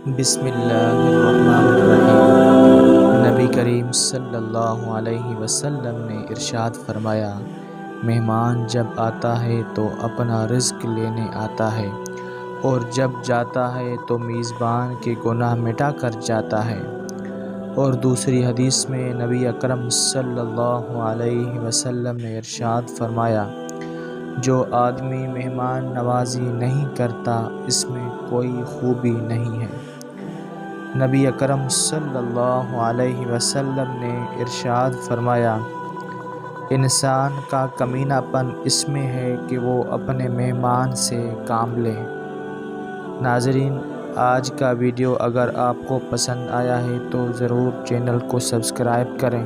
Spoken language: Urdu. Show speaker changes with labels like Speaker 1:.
Speaker 1: بسم اللہ الرحمن الرحیم۔ نبی کریم صلی اللہ علیہ وسلم نے ارشاد فرمایا، مہمان جب آتا ہے تو اپنا رزق لینے آتا ہے، اور جب جاتا ہے تو میزبان کے گناہ مٹا کر جاتا ہے۔ اور دوسری حدیث میں نبی اکرم صلی اللہ علیہ وسلم نے ارشاد فرمایا، جو آدمی مہمان نوازی نہیں کرتا اس میں کوئی خوبی نہیں ہے۔ نبی اکرم صلی اللہ علیہ وسلم نے ارشاد فرمایا، انسان کا کمینہ پن اس میں ہے کہ وہ اپنے مہمان سے کام لے۔ ناظرین، آج کا ویڈیو اگر آپ کو پسند آیا ہے تو ضرور چینل کو سبسکرائب کریں